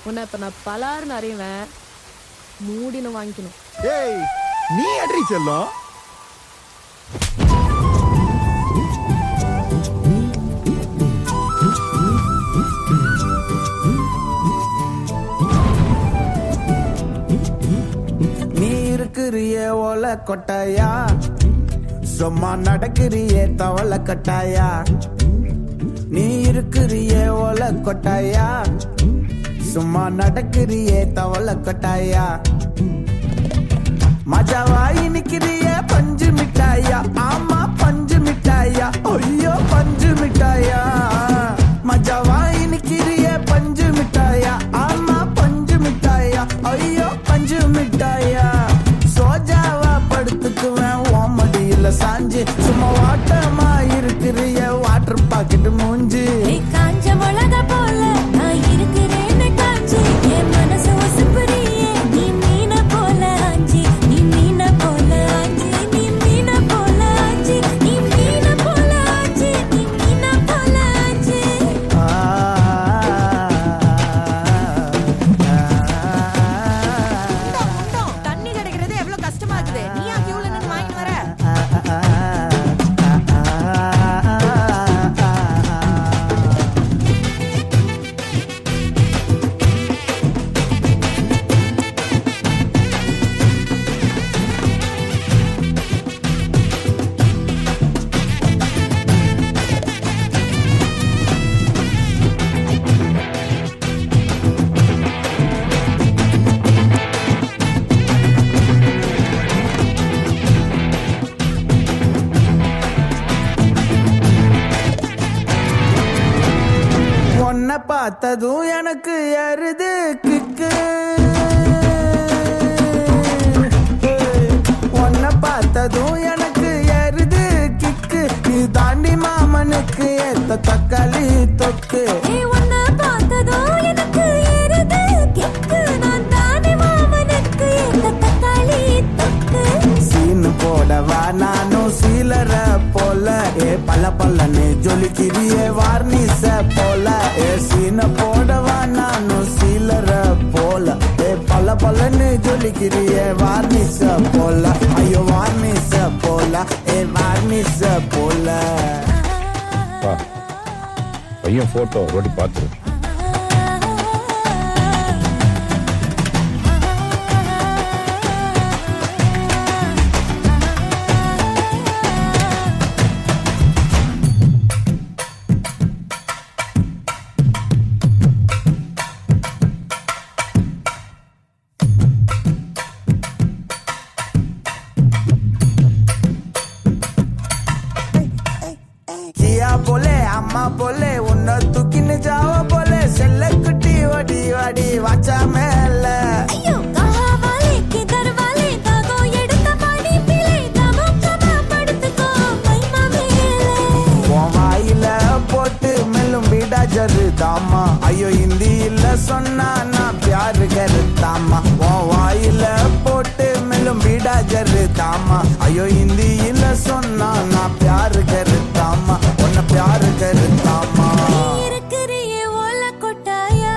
உன்னை இப்ப நான் பலாருன்னு அறிவேன். மூடின்னு வாங்கிக்கணும். ஏய் நீ அட்ரி செல்லும். நீ இருக்கிறிய ஓல கொட்டாயா, சும்மா நடக்கிறியே தவள கட்டாயா. நீ இருக்கிறிய ஓல கொட்டாயா, சும்மா நடக்கிறியே தவள கட்டாயா. மஜாவாய் நிக்கிறிய பஞ்சு மிட்டாயா, ஆமா பஞ்சு மிட்டாயா, ஐயோ பஞ்சு மிட்டாயா. மஜாவாய் நிக்கிறிய பஞ்சு மிட்டாயா, ஆமா பஞ்சு மிட்டாயா, ஐயோ பஞ்சு மிட்டாயா. சோஜாவா படுத்துக்குவேன் ஓமடியில சாஞ்சு, சும்மா வாட்டமா இருக்கிறிய வாட்டர் பாக்கெட் மூஞ்சி. காஞ்ச மிளகா போல நான் இருக்கிறேன்னு காஞ்சி, என் மனசு வசுப்புறியே நீ மீன போல ஆஞ்சி, நீ மீன போல ஆஞ்சி, நீ மீன போல ஆஞ்சி, நீ மீன போல ஆஞ்சி, நீ மீன போல ஆஞ்சி. தண்ணி கிடைக்கிறது எவ்வளவு கஷ்டமா இருக்குது. நீயா கியூல நின்னு வாங்கிட்டு வர? உன்னை பார்த்ததும் எனக்கு ஏறுது கிக்கு, உன்னை பார்த்ததும் எனக்கு ஏறுது கிக்கு. நீ தாண்டி மாமனுக்கு ஏத்த தக்காளி தொக்கு. உன்னை பார்த்ததோ எனக்கு ஏறுது கிக்கு, நான் தானே மாமனுக்கு ஏத்த தக்காளி தொக்கு. சீனு போடவா நானும் சீலர போல, ஏ பல பல்லன்னு ஜொலிக்கிறியே வார்னிச போல. ஏ சீன போடவா நானும் சீலர போல, ஏ பல பல்லன்னு ஜொலிக்கிறியே வார்னிச போல. ஐயோ வார்னிச போல, ஏ வார்னிச போல. பையன் போட்டோ ரோடி பார்த்துரு. கியா போலே அம்மா போலே உன்னை தூக்கின்னு ஜாவ போலே, செல்ல குட்டி வடி வடி வாச்சா மேல. ஐயோ கஹாவாலே கிதர்வாலே தாகோ எடுத்த பாடி பிளே தமம் தமா படுத்துக்கோ மைமா மேலே. உன் வாயில போட்டு மெல்லும் வீடா ஜரு தாமா, ஐயோ ஹிந்தியில சொன்னா நான் பியாரு கருத்தாமா. உன் வாயில போட்டு மெல்லும் வீடா ஜரு தாமா, ஐயோ ஹிந்தியில சொன்னா நான் பியாரு கருத்தாமா, உன்னை பியாரு கருத்தாமா. இருக்கிறியே ஓல கொட்டாயா,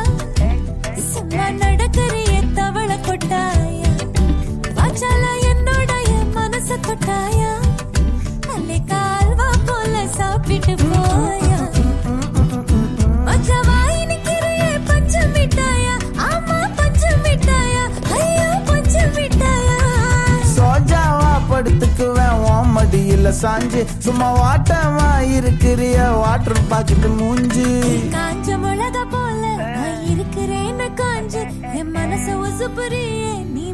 சும்மா நடக்கிறியே தவள கொட்டாயா. வாச்சால என்னோடைய மனச கொட்டாயா, அல்லே கால்வா போல சாப்பிட்டு போயா. மச்சவாய் நிக்கிறியே பஞ்சு மிட்டாயா, ஆமா பஞ்சு மிட்டாயா, ஐயோ பஞ்சு மிட்டாயா. சோஜாவா படுத்துக்குவேன் ஓமடியில சாஞ்சு, சும்மா வாட்டமா இருக்கிறிய வாட்டர் பாக்கெட் மூஞ்சி. காஞ்ச மிளகா போல நான் இருக்கிறேன்னு காஞ்சு, என் மனச உசுப்புறியே நீ